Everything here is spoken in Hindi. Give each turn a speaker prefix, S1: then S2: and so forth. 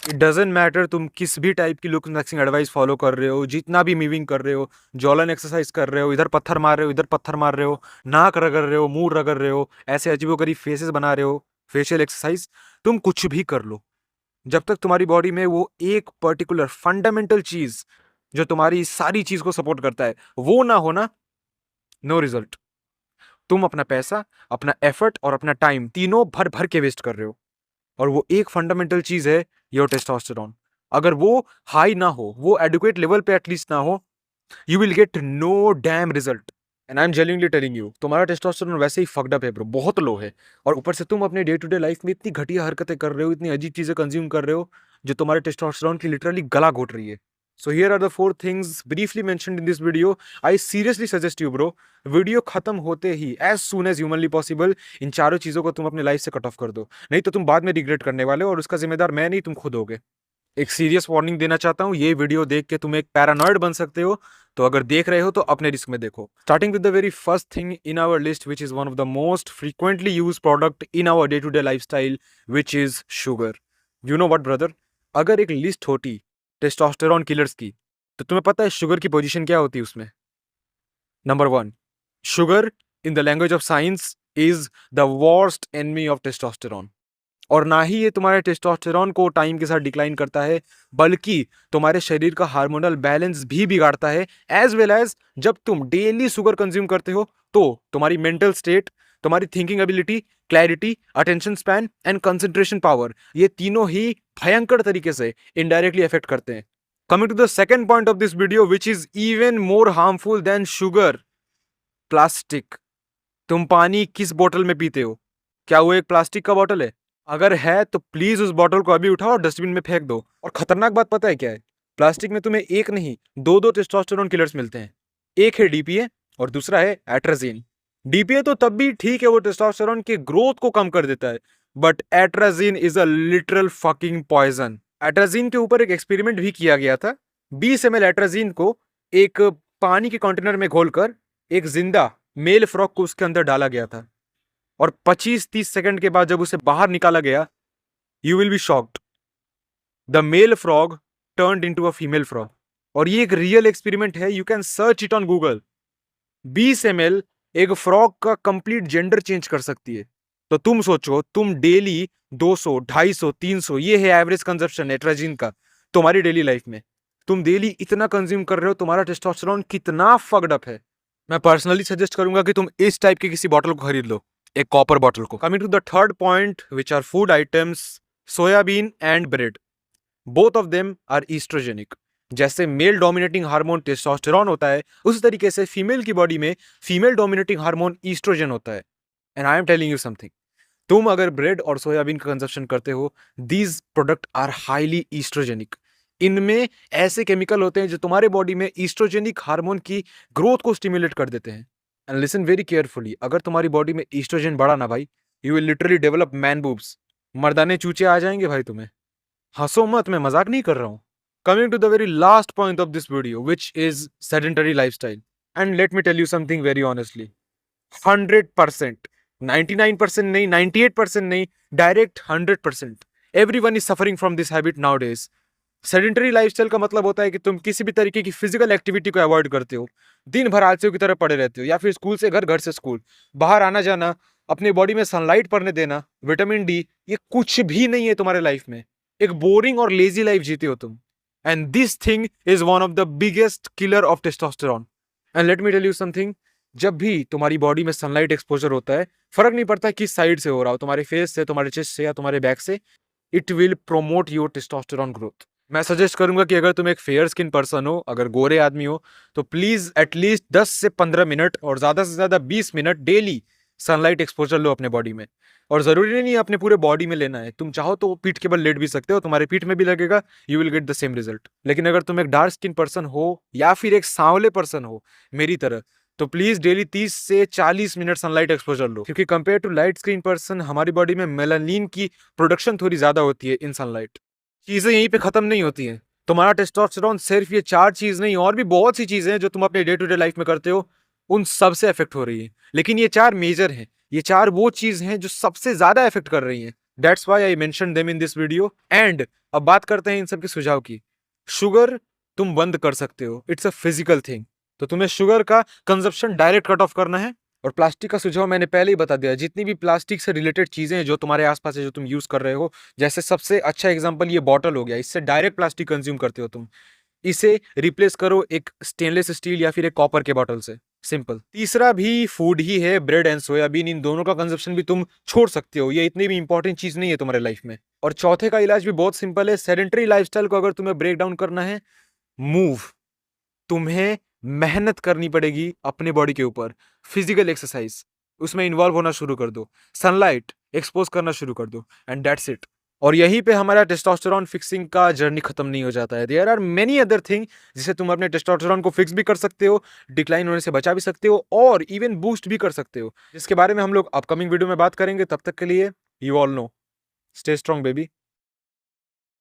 S1: इट डजेंट मैटर तुम किस भी टाइप की लुक मैक्सिंग एडवाइस फॉलो कर रहे हो, जितना भी मूविंग कर रहे हो, जॉलन एक्सरसाइज कर रहे हो, इधर पत्थर मार रहे हो, इधर पत्थर मार रहे हो, नाक रगड़ रहे हो, मुंह रगड़ रहे हो, ऐसे अजीबोगरीब फेसेस बना रहे हो, फेशियल एक्सरसाइज, तुम कुछ भी कर लो, जब तक तुम्हारी बॉडी में वो एक पर्टिकुलर फंडामेंटल चीज जो तुम्हारी सारी चीज को सपोर्ट करता है वो ना होना, नो रिजल्ट। तुम अपना पैसा, अपना एफर्ट और अपना टाइम तीनों भर भर के वेस्ट कर रहे हो। और वो एक फंडामेंटल चीज है, योर टेस्टोस्टेरोन। अगर वो हाई ना हो, वो एडुकेट लेवल पे एटलीस्ट ना हो, you will get no damn result. And I am genuinely telling you, तुम्हारा टेस्टोस्टेरोन वैसे ही फक्ड अप है ब्रो, बहुत लो है। और ऊपर से तुम अपने डे टू डे लाइफ में इतनी घटिया हरकतें कर रहे हो, इतनी अजीब चीजें कंज्यूम कर रहे हो जो तुम्हारे टेस्टोस्टेरोन की लिटरली गला घोट रही है। So here are the 4 things briefly mentioned in this video. I seriously suggest you bro, video खत्म होते ही as soon as humanly possible in चारों चीजों को तुम अपने लाइफ से कट ऑफ कर दो, नहीं तो तुम बाद में रिग्रेट करने वाले हो, और उसका जिम्मेदार मैं नहीं, तुम खुद होगे। एक सीरियस वार्निंग देना चाहता हूं, ये वीडियो देख के तुम एक पैरानॉइड बन सकते हो, तो अगर देख रहे हो तो अपने रिस्क में देखो। Starting with the very first thing in our list which is one of the most frequently use product in our day to day lifestyle, which is sugar. You know what brother, अगर एक लिस्ट होती टेस्टोस्टेरॉन किलर्स की, तो तुम्हें पता है शुगर की पोजीशन क्या होती है उसमें? Number 1, sugar in the language of science is the worst enemy of testosterone. और ना ही ये तुम्हारे टेस्टोस्टेरॉन को टाइम के साथ डिक्लाइन करता है, बल्कि तुम्हारे शरीर का हार्मोनल बैलेंस भी बिगाड़ता है। एज वेल एज जब तुम डेली शुगर कंज्यूम करते हो तो तुम्हारी मेंटल स्टेट, तुम्हारी thinking ability, clarity, attention span and concentration power, ये तीनों ही भयंकर तरीके से इनडायरेक्टली अफेक्ट करते हैं। Coming to the second point of this video which is even more harmful than sugar, plastic. तुम पानी किस बोतल में पीते हो? क्या वो एक प्लास्टिक का बोतल है? अगर है तो प्लीज उस बोतल को अभी उठाओ और डस्टबिन में फेंक दो। और खतरनाक बात पता है क्या है? प्लास्टिक में तुम्हें एक नहीं, दो दो टेस्टोस्टेरोन किलर्स मिलते हैं। एक है डीपीए और दूसरा है एट्राजीन। डीपीए तो तब भी ठीक है, वो टेस्टोस्टेरोन के ग्रोथ को कम कर देता है, but atrazine is a literal fucking poison. Atrazine के ऊपर एक एक्सपेरिमेंट भी किया गया था। 20 ml एट्राजीन को एक पानी के कंटेनर में घोलकर एक जिंदा मेल फ्रॉग को उसके अंदर डाला गया था, और 25-30 सेकंड के बाद जब उसे बाहर निकाला गया, you will be shocked, the male frog turned into a female frog. और ये एक रियल एक्सपेरिमेंट है, you can search it on Google. 20 ml एक फ्रॉग का कंप्लीट जेंडर चेंज कर सकती है। तो तुम सोचो, तुम डेली 200, 250, 300, ये है एवरेज कंजप्शन एट्राजिन का तुम्हारी डेली लाइफ में। तुम डेली इतना कंज्यूम कर रहे हो, तुम्हारा टेस्टोस्टेरोन कितना फक्ड अप है। मैं पर्सनली सजेस्ट करूंगा कि तुम इस टाइप की किसी बॉटल को खरीद लो, एक कॉपर बॉटल को। Coming to the third point which are food items, soyabean and bread, both of them are oestrogenic. जैसे मेल डोमिनेटिंग हार्मोन टेस्टोस्टेरॉन होता है, उसी तरीके से फीमेल की बॉडी में फीमेल डोमिनेटिंग हार्मोन ईस्ट्रोजन होता है। And I am telling you something, तुम अगर ब्रेड और सोयाबीन का कंजप्शन करते हो, these product are highly oestrogenic. इनमें ऐसे केमिकल होते हैं जो तुम्हारे बॉडी में ईस्ट्रोजेनिक हार्मोन की ग्रोथ को स्टिमुलेट कर देते हैं। एंड लिसन वेरी केयरफुली, अगर तुम्हारी बॉडी में ईस्ट्रोजन बढ़ा ना भाई, you will literally develop man boobs, मर्दाने चूचे आ जाएंगे भाई तुम्हें। हंसो मत, मैं मजाक नहीं कर रहा हूं। Coming to the very last point of this video which is sedentary lifestyle. And let me tell you something very honestly, 100%, 99% नहीं, 98% नहीं, direct 100%, everyone is suffering from this habit nowadays. Sedentary lifestyle का मतलब होता है कि तुम किसी भी तरीके की फिजिकल एक्टिविटी को अवॉइड करते हो, दिन भर आलसियों की तरह पड़े रहते हो, या फिर स्कूल से घर, घर से स्कूल, बाहर आना जाना, अपने बॉडी में सनलाइट पड़ने देना, विटामिन डी, ये कुछ भी नहीं है तुम्हारे लाइफ में। एक बोरिंग और लेजी लाइफ जीते हो तुम। And this thing is one of the biggest killer of testosterone. And let me tell you something, जब भी तुम्हारी बॉडी में सनलाइट एक्सपोजर होता है, फर्क नहीं पड़ता किस साइड से हो रहा हो, तुम्हारे फेस से, तुम्हारे चेस्ट से, या तुम्हारे बैक से, it will promote your testosterone growth. मैं सजेस्ट करूंगा कि अगर तुम एक फेयर स्किन पर्सन हो, अगर गोरे आदमी हो, तो प्लीज एटलीस्ट 10 से 15 मिनट और ज्यादा से ज्यादा 20 मिनट डेली सनलाइट एक्सपोजर लो अपने बॉडी में। और जरूरी नहीं अपने पूरे बॉडी में लेना है, तुम चाहो तो पीठ के बल लेट भी सकते हो, तुम्हारे पीठ में भी लगेगा, you will get the same result. लेकिन अगर तुम एक डार्क स्किन पर्सन हो या फिर एक सांवले पर्सन हो मेरी तरह, तो प्लीज डेली 30 से 40 मिनट सनलाइट एक्सपोजर लो, क्योंकि compare to light skin person हमारी बॉडी में मेलानिन की प्रोडक्शन थोड़ी ज्यादा होती है इन सनलाइट। चीजें यहीं पे खत्म नहीं होती हैं। तुम्हारा टेस्टोस्टेरोन सिर्फ ये 4 चीज नहीं, और भी बहुत सी चीजें हैं जो तुम अपने डे टू डे लाइफ में करते हो, उन सब से इफेक्ट हो रही है। लेकिन ये 4 मेजर हैं, ये 4 वो चीज हैं जो सबसे ज्यादा इफेक्ट कर रही हैं। That's why I mention them in this video. And अब बात करते हैं इन सब के सुझाव की। शुगर तुम बंद कर सकते हो, इट्स अ फिजिकल थिंग। तो तुम्हें शुगर का कंजप्शन डायरेक्ट कट ऑफ करना है। और प्लास्टिक का सुझाव मैंने पहले ही बता दिया, जितनी भी प्लास्टिक से रिलेटेड चीजें हैं जो तुम्हारे आसपास है, जो तुम यूज कर रहे हो, जैसे सबसे अच्छा एग्जांपल ये बॉटल हो गया, इससे डायरेक्ट प्लास्टिक कंज्यूम करते हो तुम। इसे रिप्लेस करो एक स्टेनलेस स्टील या फिर एक कॉपर के बॉटल से, सिंपल। तीसरा भी फूड ही है, ब्रेड एंड सोयाबीन, इन दोनों का कंजप्शन भी तुम छोड़ सकते हो, ये इतनी भी इंपॉर्टेंट चीज नहीं है तुम्हारे लाइफ में। और चौथे का इलाज भी बहुत सिंपल है, सेडेंटरी लाइफस्टाइल को अगर तुम्हें ब्रेक डाउन करना है, मूव। तुम्हें मेहनत करनी पड़ेगी अपने बॉडी के ऊपर, फिजिकल एक्सरसाइज उसमें इन्वॉल्व होना शुरू कर दो, सनलाइट एक्सपोज करना शुरू कर दो, एंड दैट्स इट। और यहीं पे हमारा टेस्टोस्टेरॉन फिक्सिंग का जर्नी खत्म नहीं हो जाता है। There are many other thing जिसे तुम अपने टेस्टोस्टेरॉन को फिक्स भी कर सकते हो, डिक्लाइन होने से बचा भी सकते हो, और इवन बूस्ट भी कर सकते हो, जिसके बारे में हम लोग अपकमिंग वीडियो में बात करेंगे। तब तक के लिए you all know, stay strong baby.